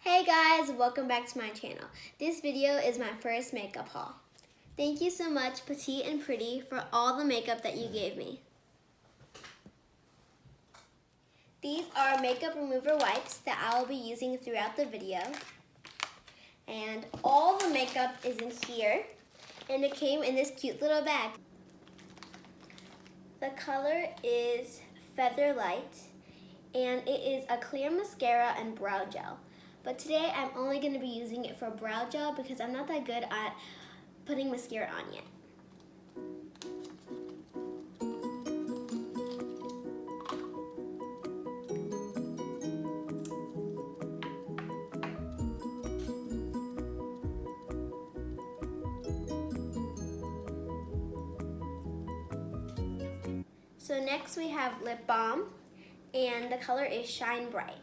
Hey guys, welcome back to my channel. This video is my first makeup haul. Thank you so much, Petite and Pretty, for all the makeup that you gave me. These are makeup remover wipes that I will be using throughout the video. And all the makeup is in here, and it came in this cute little bag. The color is Feather Light, and it is a clear mascara and brow gel. But today I'm only going to be using it for brow gel because I'm not that good at putting mascara on yet. So next we have lip balm, and the color is Shine Bright.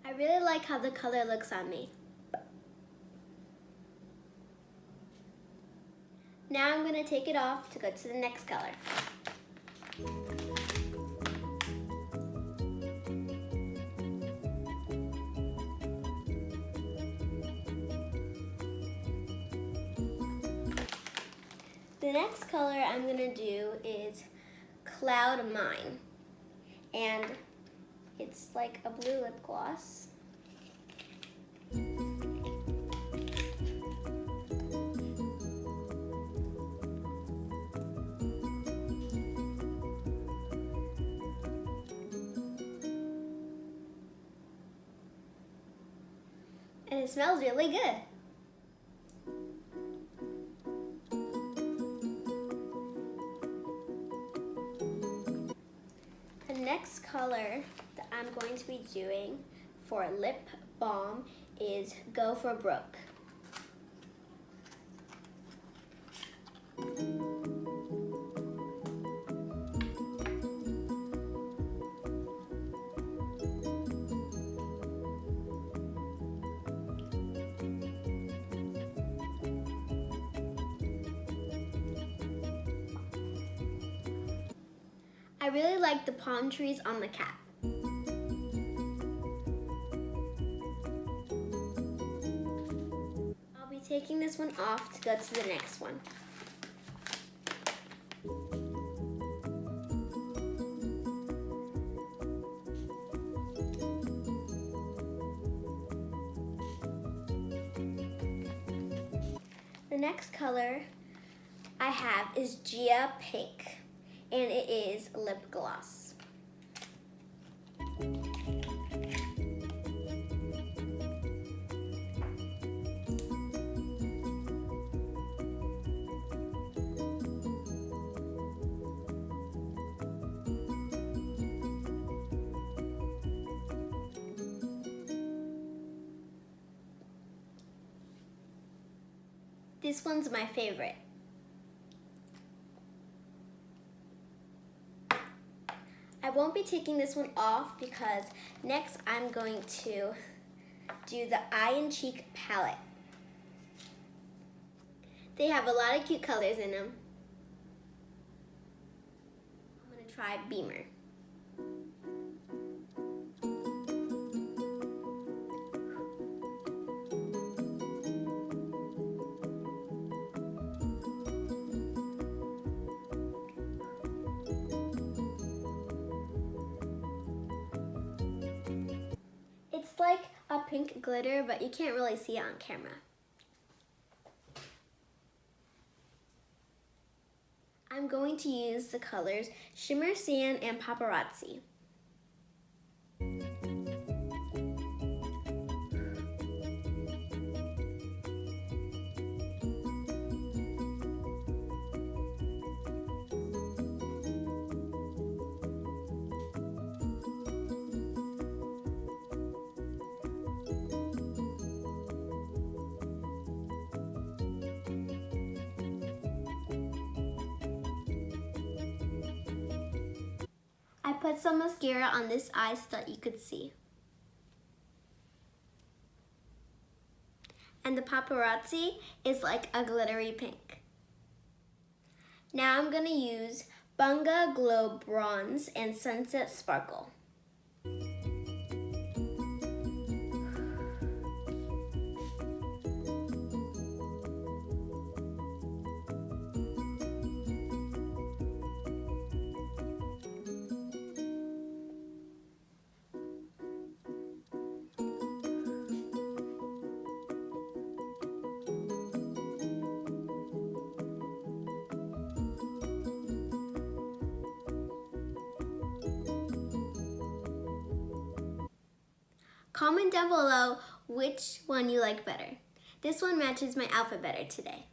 I really like how the color looks on me. Now I'm going to take it off to go to the next color. The next color I'm going to do is Cloud Mine, and it's like a blue lip gloss. And it smells really good. The next color that I'm going to be doing for lip balm is Go for Broke. I really like the palm trees on the cap. I'll be taking this one off to go to the next one. The next color I have is Gia Pink, and it is lip gloss. This one's my favorite. I won't be taking this one off because next I'm going to do the Eye and Cheek palette. They have a lot of cute colors in them. I'm going to try Beamer. It's like a pink glitter, but you can't really see it on camera. I'm going to use the colors Shimmer Sand and Paparazzi. put some mascara on this eye so that you could see. And the paparazzi is like a glittery pink. Now I'm gonna use Bunga Glow Bronze and Sunset Sparkle. Comment down below which one you like better. This one matches my outfit better today.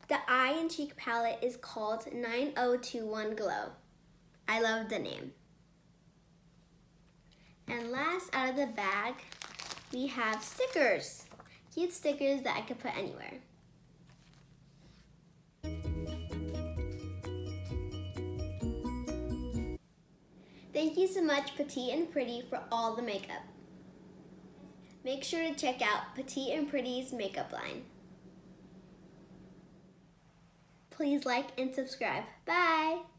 The eye and cheek palette is called 9021 Glow. I love the name. And last out of the bag, we have stickers. Cute stickers that I could put anywhere. Thank you so much, Petite and Pretty, for all the makeup. Make sure to check out Petite and Pretty's makeup line. Please like and subscribe. Bye!